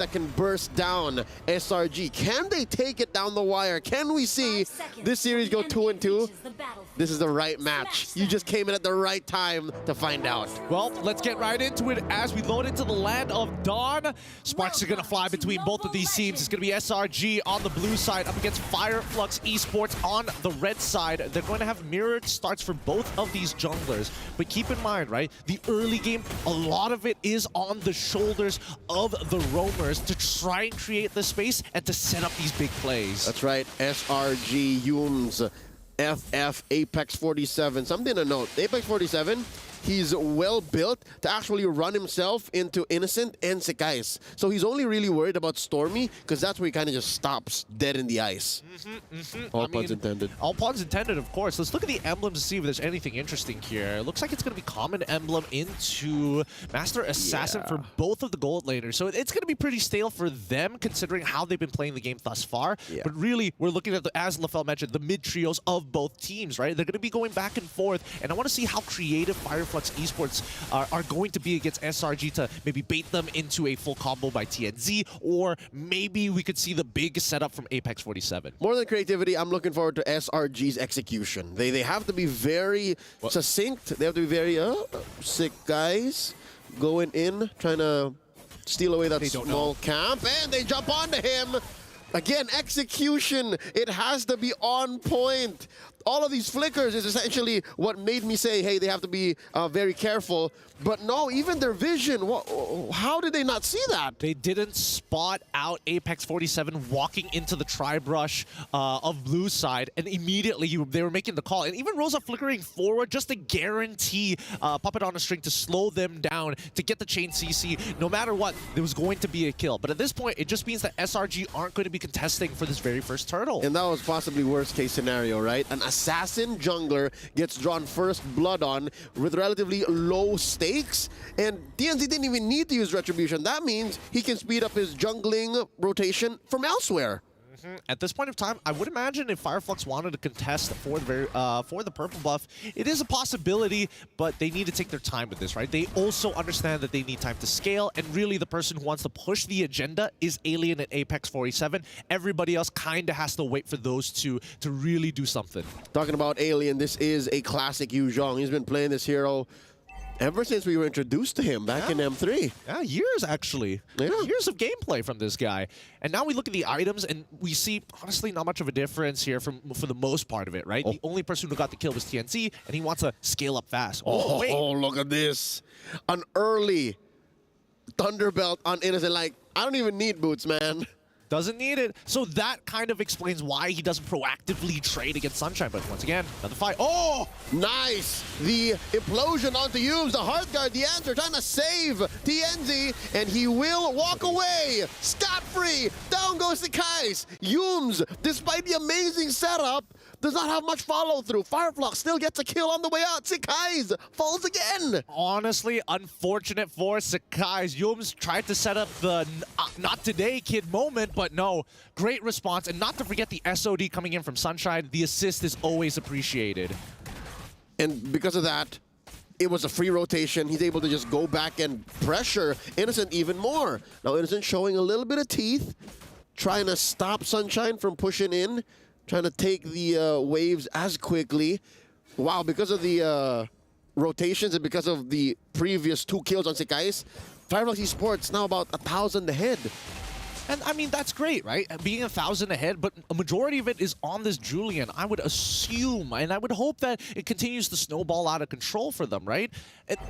that can burst down SRG. Can they take it down the wire? Can we see this series go 2-2? This is the right match. You just came in at the right time to find out. Well, let's get right into it as we load into the land of Dawn. Sparks are going to fly between both of these teams. It's going to be SRG on the blue side up against Fireflux Esports on the red side. They're going to have mirrored starts for both of these junglers. But keep in mind, right, the early game, a lot of it is on the shoulders of the roamers to try and create the space and to set up these big plays. That's right. SRG, Yums, FF, Apex 47. Something to note. Apex 47, he's well built to actually run himself into Innocent and Sekais. So he's only really worried about Stormy because that's where he kind of just stops dead in the ice. All puns intended. All puns intended, of course. Let's look at the emblems to see if there's anything interesting here. It looks like it's going to be common emblem into Master Assassin for both of the gold laners. So it's going to be pretty stale for them considering how they've been playing the game thus far. But really, we're looking at, as LaFell mentioned, the mid trios of both teams, right? They're going to be going back and forth. And I want to see how creative Fireflux Esports are going to be against SRG to maybe bait them into a full combo by TNZ, or maybe we could see the big setup from Apex 47. More than creativity, I'm looking forward to SRG's execution. They have to be very succinct. They have to be very sick guys going in, trying to steal away that small camp, and they jump onto him. Again, execution, it has to be on point. All of these flickers is essentially what made me say, hey, they have to be very careful. But no, even their vision, how did they not see that? They didn't spot out Apex 47 walking into the tri-brush of blue side, and immediately they were making the call. And even Rosa flickering forward just to guarantee Puppet on a String to slow them down, to get the chain CC. No matter what, there was going to be a kill. But at this point, it just means that SRG aren't going to be contesting for this very first turtle. And that was possibly worst case scenario, right? An assassin jungler gets drawn first blood on with relatively low stakes, and TNZ didn't even need to use Retribution. That means he can speed up his jungling rotation from elsewhere. At this point of time, I would imagine if Fireflux wanted to contest for the purple buff, it is a possibility, but they need to take their time with this, right? They also understand that they need time to scale, and really the person who wants to push the agenda is Alien at Apex 47. Everybody else kind of has to wait for those two to really do something. Talking about Alien, this is a classic Yu Zhong. He's been playing this hero ever since we were introduced to him back in M3. Yeah, years actually. Years of gameplay from this guy. And now we look at the items and we see, honestly, not much of a difference here for the most part of it, right? The only person who got the kill was TNC, and he wants to scale up fast. Oh, look at this. An early Thunderbelt on Innocent. Like, I don't even need boots, man. Doesn't need it. So that kind of explains why he doesn't proactively trade against Sunshine. But once again, another fight. Oh! Nice! The implosion onto Yums, the Heartguard, the answer, trying to save TNZ, and he will walk away scot-free. Down goes the Kais. Yums, despite the amazing setup, does not have much follow-through. Fireflux still gets a kill on the way out. Sekais falls again. Honestly, unfortunate for Sekais. Yums tried to set up the not today kid moment, but no, great response. And not to forget the SOD coming in from Sunshine. The assist is always appreciated. And because of that, it was a free rotation. He's able to just go back and pressure Innocent even more. Now Innocent showing a little bit of teeth, trying to stop Sunshine from pushing in, trying to take the waves as quickly. Wow, because of the rotations and because of the previous 2 kills on Sekais, Fireflux Esports now about 1,000 ahead. And I mean, that's great, right? Being 1,000 ahead, but a majority of it is on this Julian, I would assume, and I would hope that it continues to snowball out of control for them, right?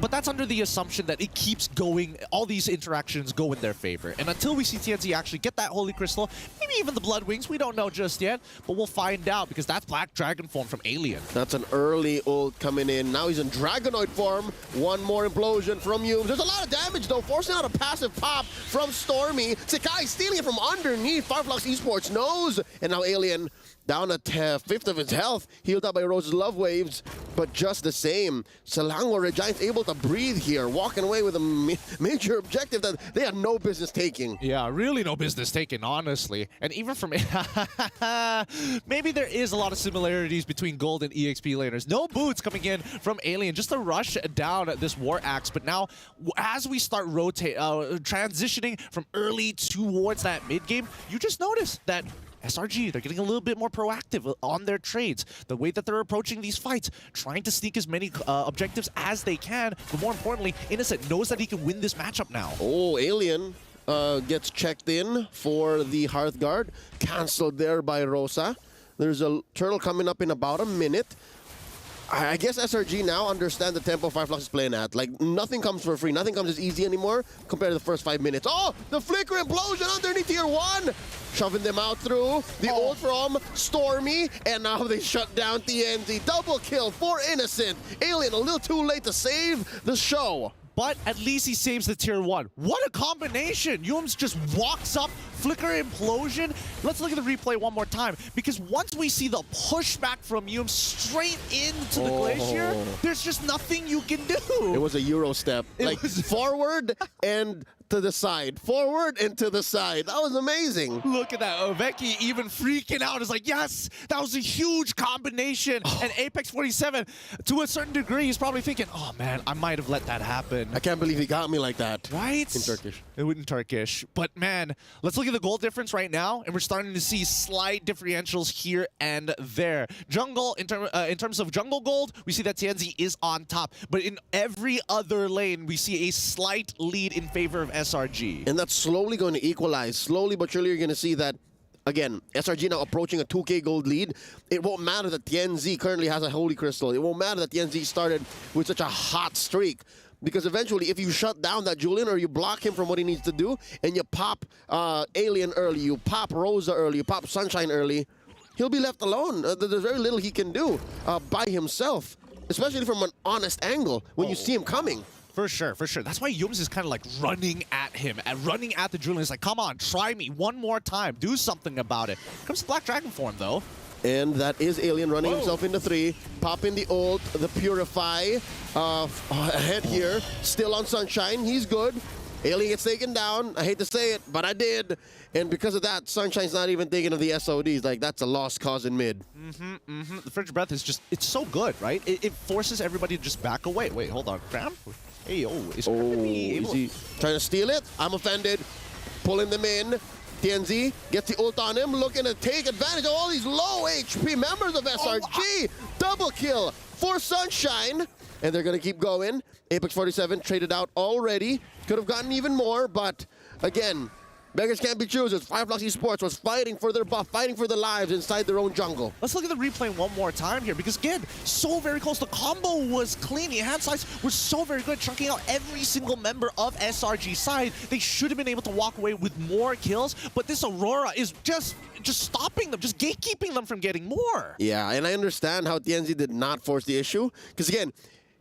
But that's under the assumption that it keeps going, all these interactions go in their favor. And until we see TNZ actually get that Holy Crystal, maybe even the Blood Wings, we don't know just yet, but we'll find out because that's Black Dragon form from Alien. That's an early ult coming in. Now he's in Dragonoid form. One more implosion from Yums. There's a lot of damage though, forcing out a passive pop from Stormy. Sekai stealing it from underneath. Fireflux Esports knows. And now Alien, down a fifth of his health, healed up by Rose's Love Waves, but just the same, Selangor Red Giants able to breathe here, walking away with a major objective that they had no business taking. Yeah, really no business taking, honestly. And even from maybe there is a lot of similarities between Gold and EXP laners. No boots coming in from Alien, just to rush down this War Axe. But now, as we start transitioning from early towards that mid game, you just notice that SRG, they're getting a little bit more proactive on their trades. The way that they're approaching these fights, trying to sneak as many objectives as they can. But more importantly, Innocent knows that he can win this matchup now. Oh, Alien gets checked in for the Hearthguard. Cancelled there by Rosa. There's a turtle coming up in about a minute. I guess SRG now understand the tempo Fireflux is playing at. Like, nothing comes for free. Nothing comes as easy anymore compared to the first 5 minutes. Oh, the Flicker Implosion underneath Tier 1. Shoving them out through the ult from Stormy. And now they shut down TNZ. Double kill for Innocent. Alien a little too late to save the show. But at least he saves the Tier 1. What a combination! Yums just walks up, Flicker Implosion. Let's look at the replay one more time, because once we see the pushback from Yums straight into the Glacier, there's just nothing you can do. It was a Euro step. Like, forward and to the side. Forward and to the side. That was amazing. Look at that. Oveki even freaking out. Is like, yes, that was a huge combination. And Apex 47, to a certain degree, he's probably thinking, oh man, I might have let that happen. I can't believe he got me like that. Right? In Turkish. In Turkish. But man, let's look at the goal difference right now, and we're starting to see slight differentials here and there. Jungle, in terms of jungle gold, we see that TNZ is on top. But in every other lane, we see a slight lead in favor of SRG. And that's slowly going to equalize. Slowly but surely you're going to see that, again, SRG now approaching a 2K gold lead. It won't matter that TNZ currently has a Holy Crystal. It won't matter that TNZ started with such a hot streak. Because eventually, if you shut down that Julian or you block him from what he needs to do, and you pop Alien early, you pop Rosa early, you pop Sunshine early, he'll be left alone. There's very little he can do by himself, especially from an honest angle when you see him coming. For sure, for sure. That's why Yums is kind of like running at him, running at the Julian. It's like, come on, try me one more time. Do something about it. Here comes the Black Dragon form, though. And that is Alien running himself into 3. Popping the ult, the Purify ahead here. Still on Sunshine. He's good. Alien gets taken down. I hate to say it, but I did. And because of that, Sunshine's not even thinking of the SODs. Like, that's a lost cause in mid. The Frigid Breath is just, it's so good, right? It forces everybody to just back away. Wait, hold on. Cram? Hey, is he trying to steal it? I'm offended. Pulling them in. TNZ gets the ult on him, looking to take advantage of all these low HP members of SRG. Double kill for Sunshine. And they're going to keep going. Apex 47 traded out already. Could have gotten even more, but again, beggars can't be choosers. Fireflux Esports was fighting for their buff, fighting for their lives inside their own jungle. Let's look at the replay one more time here, because again, so very close. The combo was clean. The hand size was so very good, chunking out every single member of SRG's side. They should have been able to walk away with more kills, but this Aurora is just stopping them, just gatekeeping them from getting more. Yeah, and I understand how TNZ did not force the issue, because again,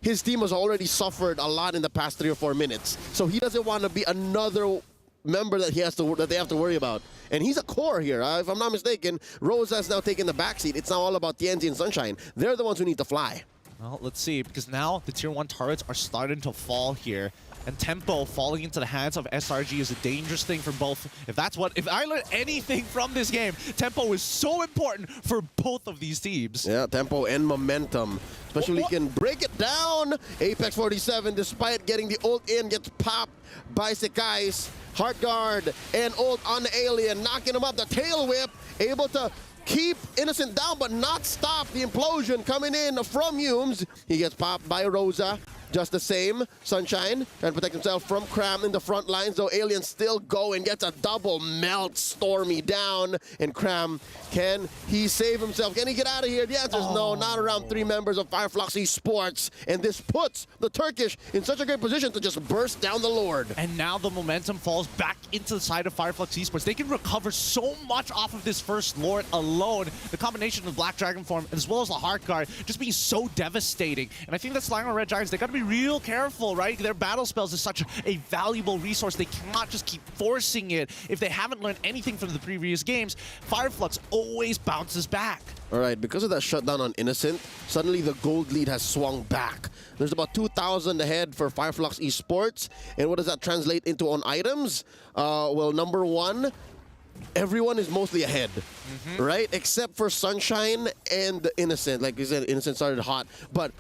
his team has already suffered a lot in the past 3 or 4 minutes, so he doesn't want to be another member that they have to worry about. And he's a core here. If I'm not mistaken, Rosa's now taking the backseat. It's now all about TNZ and Sunshine. They're the ones who need to fly. Well, let's see, because now the Tier 1 turrets are starting to fall here. And tempo falling into the hands of SRG is a dangerous thing for both. If I learned anything from this game, tempo is so important for both of these teams. Yeah, tempo and momentum. Especially when you can break it down. Apex 47, despite getting the ult in, gets popped by Sekai's Heartguard and ult on the Alien, knocking him up. The tail whip, able to keep Innocent down, but not stop the implosion coming in from Yums. He gets popped by Rosa. Just the same, Sunshine trying to protect himself from Cram in the front lines, though Alien still going, gets a double melt, Stormy down, and Cram, can he save himself? Can he get out of here? The answer is no, not around 3 members of Fireflux Esports, and this puts the Turkish in such a great position to just burst down the Lord. And now the momentum falls back into the side of Fireflux Esports. They can recover so much off of this first Lord alone. The combination of Black Dragon form as well as the Heartguard just being so devastating, and I think that Selangor Red Giants, they got to be be real careful, right? Their battle spells is such a valuable resource. They cannot just keep forcing it. If they haven't learned anything from the previous games, Fireflux always bounces back. All right, because of that shutdown on Innocent, suddenly the gold lead has swung back. There's about 2,000 ahead for Fireflux Esports. And what does that translate into on items? Well, number one, everyone is mostly ahead, right? Except for Sunshine and Innocent. Like you said, Innocent started hot. But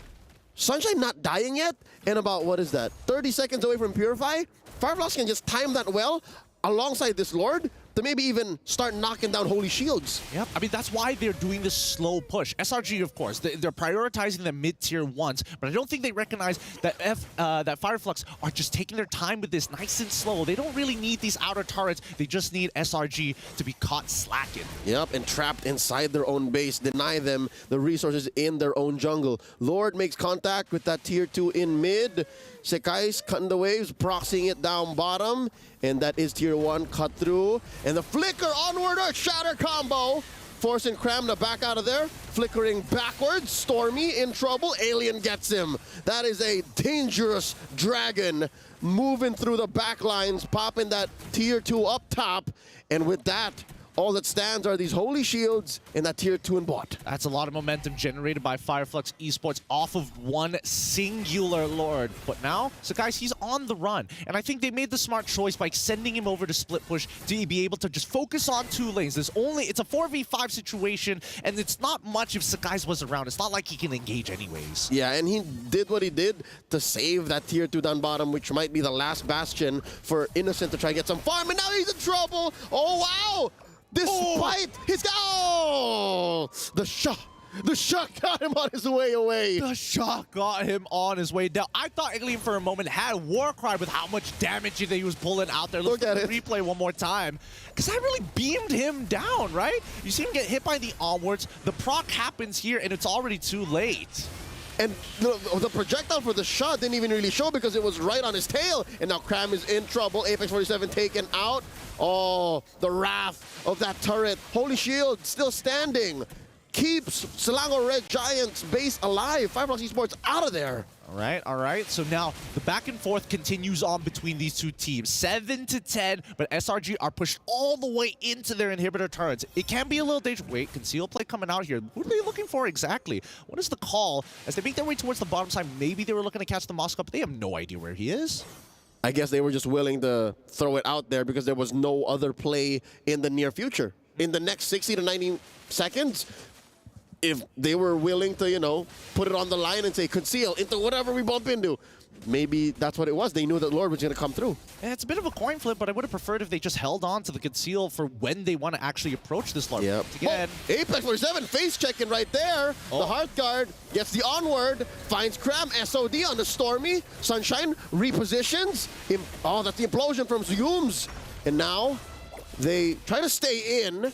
Sunshine not dying yet, and about, what is that, 30 seconds away from Purify? Fireflux can just time that well alongside this Lord to maybe even start knocking down Holy Shields. Yep. I mean, that's why they're doing this slow push. SRG, of course, they're prioritizing the mid-tier ones, but I don't think they recognize that that Fireflux are just taking their time with this nice and slow. They don't really need these outer turrets. They just need SRG to be caught slacking. Yep, and trapped inside their own base. Deny them the resources in their own jungle. Lord makes contact with that tier 2 in mid. Sekai's cutting the waves, proxying it down bottom. And that is tier 1 cut through. And the flicker onward or shatter combo. Forcing Cram to back out of there. Flickering backwards. Stormy in trouble. Alien gets him. That is a dangerous dragon moving through the back lines, popping that tier 2 up top. And with that, all that stands are these Holy Shields in that tier 2 and bot. That's a lot of momentum generated by Fireflux Esports off of one singular Lord. But now, Sakai, he's on the run. And I think they made the smart choice by sending him over to split push to be able to just focus on 2 lanes. It's a 4v5 situation, and it's not much if Sakai's was around. It's not like he can engage anyways. Yeah, and he did what he did to save that tier 2 down bottom, which might be the last bastion for Innocent to try and get some farm. And now he's in trouble. Oh, wow! Despite his... Oh! The shot got him on his way away. The shot got him on his way down. I thought Alien for a moment had Warcry with how much damage that he was pulling out there. Look at it. Replay one more time. Because I really beamed him down, right? You see him get hit by the onwards. The proc happens here, and it's already too late. And the projectile for the shot didn't even really show because it was right on his tail. And now Cram is in trouble. Apex 47 taken out. Oh, the wrath of that turret. Holy Shield still standing. Keeps Selangor Red Giants base alive. Fireflux Esports out of there. All right. So now the back and forth continues on between these two teams. 7-10, but SRG are pushed all the way into their inhibitor turrets. It can be a little dangerous. Wait, conceal play coming out here. Who are they looking for exactly? What is the call? As they make their way towards the bottom side, maybe they were looking to catch the Moscow, but they have no idea where he is. I guess they were just willing to throw it out there because there was no other play in the near future. In the next 60 to 90 seconds, if they were willing to, you know, put it on the line and say, conceal into whatever we bump into, maybe that's what it was. They knew that Lord was going to come through. And it's a bit of a coin flip, but I would have preferred if they just held on to the conceal for when they want to actually approach this Lord. Yep. Again, Apex 47 face checking right there. The Heart Guard gets the onward, finds Cram, SOD on the Stormy. Sunshine repositions. Oh, that's the implosion from Zooms. And now they try to stay in.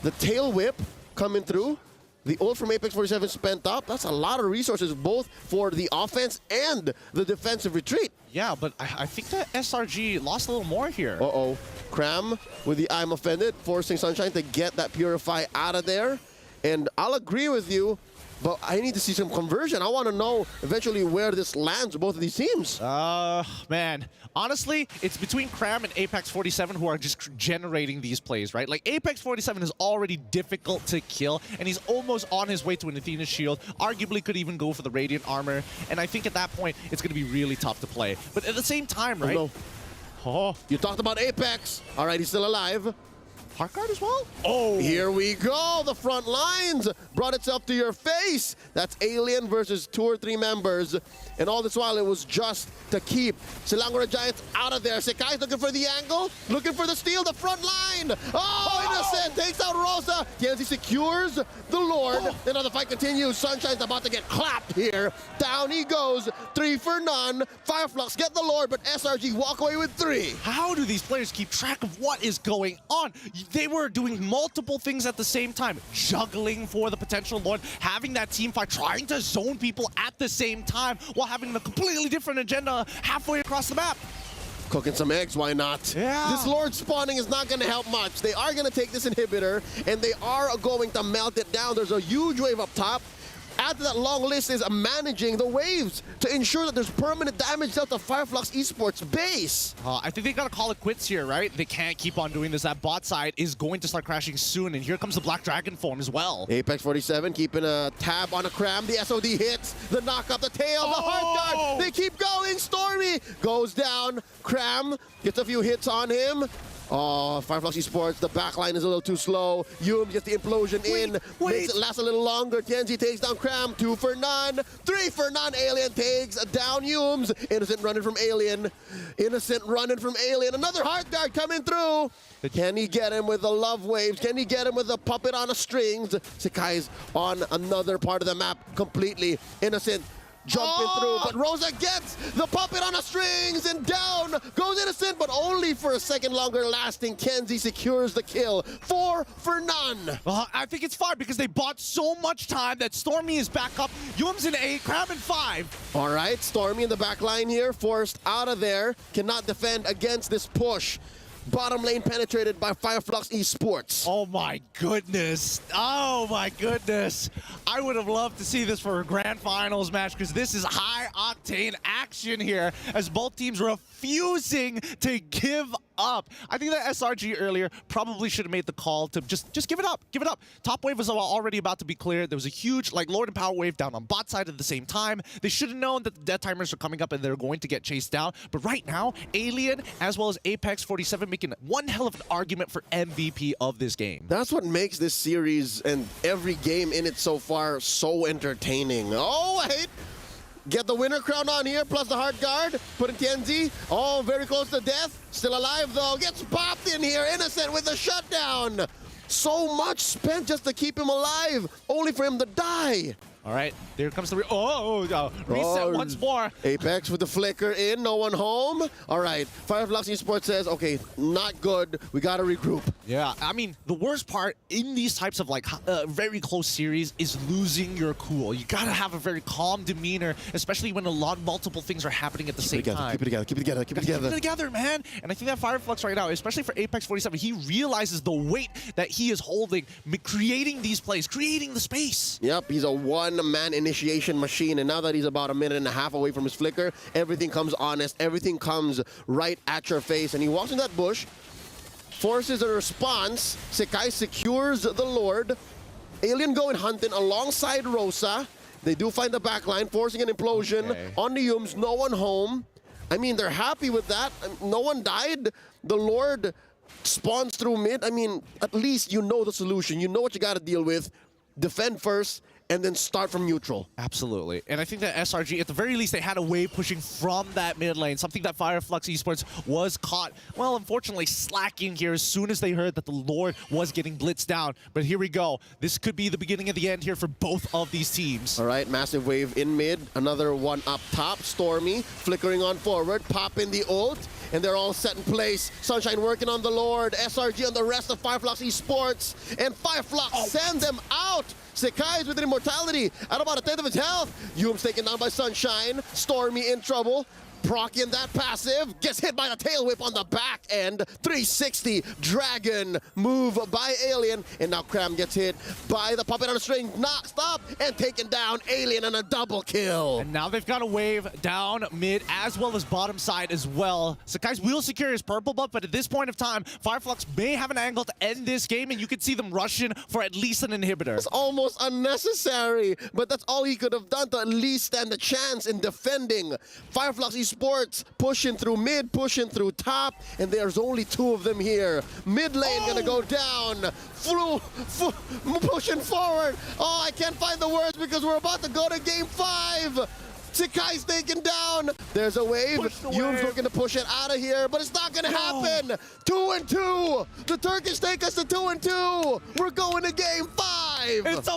The tail whip coming through. The ult from Apex 47 spent up. That's a lot of resources, both for the offense and the defensive retreat. Yeah, but I think that SRG lost a little more here. Uh-oh. Cram with the I'm offended, forcing Sunshine to get that Purify out of there. And I'll agree with you, but I need to see some conversion. I want to know eventually where this lands with both of these teams. Man. Honestly, it's between Cram and Apex 47 who are just generating these plays, right? Like, Apex 47 is already difficult to kill, and he's almost on his way to an Athena shield. Arguably could even go for the Radiant armor, and I think at that point, it's going to be really tough to play. But at the same time, right? Oh, no. Oh, you talked about Apex. All right, he's still alive. Heart Guard as well? Oh! Here we go. The front lines brought itself to your face. That's Alien versus 2 or 3 members. And all this while, it was just to keep Selangor Giants out of there. Sekai's looking for the angle, looking for the steal, the front line. Oh, Innocent takes out Rosa. TNC secures the Lord. Then the fight continues. Sunshine's about to get clapped here. Down he goes. 3 for none. Fireflux get the Lord, but SRG walk away with 3. How do these players keep track of what is going on? They were doing multiple things at the same time. Juggling for the potential Lord, having that team fight, trying to zone people at the same time, while having a completely different agenda halfway across the map. Cooking some eggs, why not? Yeah. This Lord spawning is not going to help much. They are going to take this inhibitor, and they are going to melt it down. There's a huge wave up top. add to that long list is managing the waves to ensure that there's permanent damage dealt to Fireflux Esports base. I think they gotta call it quits here, right? They can't keep on doing this. That bot side is going to start crashing soon, and here comes the Black Dragon form as well. Apex 47 keeping a tab on a cram. The SOD hits, the knock up, the tail, the hard guard. They keep going. Stormy goes down. Cram gets a few hits on him. Oh, Fireflux Esports, the backline is a little too slow. Yum gets the implosion in, makes it last a little longer. Tianzi takes down Cram, 2 for none, 3 for none. Alien takes down Yums. Innocent running from Alien. Innocent running from Alien. Another hard guard coming through. Can he get him with the love waves? Can he get him with the puppet on the strings? Sakai's on another part of the map completely. Innocent jumping through, but Rosa gets the puppet on the strings, and down goes Innocent, but only for a second longer lasting. Kenzie secures the kill. 4 for none. I think it's 5 because they bought so much time that Stormy is back up. Yum's in 8, Crab in 5. All right, Stormy in the back line here, forced out of there, cannot defend against this push. Bottom lane penetrated by Fireflux Esports. Oh my goodness. Oh my goodness. I would have loved to see this for a grand finals match because this is high octane action here as both teams refusing to give up. I think that SRG earlier probably should have made the call to just give it up. Give it up. Top wave was already about to be cleared. There was a huge Lord and Power wave down on bot side at the same time. They should have known that the death timers are coming up and they're going to get chased down. But right now, Alien as well as Apex 47 making one hell of an argument for MVP of this game. That's what makes this series and every game in it so far so entertaining. Oh, wait. Get the winner crown on here, plus the hard guard. Put in Tianzi. Oh, very close to death. Still alive, though. Gets popped in here. Innocent with the shutdown. So much spent just to keep him alive, only for him to die. All right, there comes the reset once more. Apex with the flicker in, no one home. All right, Fireflux Esports says, okay, not good. We got to regroup. Yeah, I mean, the worst part in these types of very close series is losing your cool. You got to have a very calm demeanor, especially when multiple things are happening at the same time. Keep it together, keep it together, keep it together. Keep it together, man. And I think that Fireflux right now, especially for Apex 47, he realizes the weight that he is holding, creating these plays, creating the space. Yep, he's a one-man initiation machine, and now that he's about a minute and a half away from his flicker, everything comes honest, everything comes right at your face, and he walks in that bush, forces a response. Sekai secures the Lord. Alien going hunting alongside Rosa. They do find the backline, forcing an implosion on the Yums. No one home. I mean, they're happy with that. No one died. The Lord spawns through mid. I mean, at least you know the solution. You know what you got to deal with. Defend first, and then start from neutral. Absolutely. And I think that SRG, at the very least, they had a wave pushing from that mid lane, something that Fireflux Esports was caught, well, unfortunately, slacking here as soon as they heard that the Lord was getting blitzed down. But here we go. This could be the beginning of the end here for both of these teams. All right, massive wave in mid. Another one up top. Stormy flickering on forward, popping the ult, and they're all set in place. Sunshine working on the Lord, SRG on the rest of Fireflux Esports, and Fireflux send them out. Sekai is with an immortality at about a 10th of his health. Yum's taken down by Sunshine. Stormy in trouble. Proc in that passive, gets hit by the tail whip on the back end. 360 dragon move by Alien, and now Cram gets hit by the puppet on the string. Not stop and taken down. Alien on a double kill. And now they've got a wave down mid as well as bottom side as well. Sakai's will secure his purple buff, but at this point of time, Fireflux may have an angle to end this game, and you can see them rushing for at least an inhibitor. It's almost unnecessary, but that's all he could have done to at least stand a chance in defending. Fireflux Esports pushing through mid, pushing through top, and there's only 2 of them here. Mid lane gonna go down, pushing forward. Oh, I can't find the words because we're about to go to game 5. Sakai's taken down. There's a wave. Yum's looking to push it out of here, but it's not gonna happen. 2-2. The Turkish take us to 2-2. We're going to game 5. It's a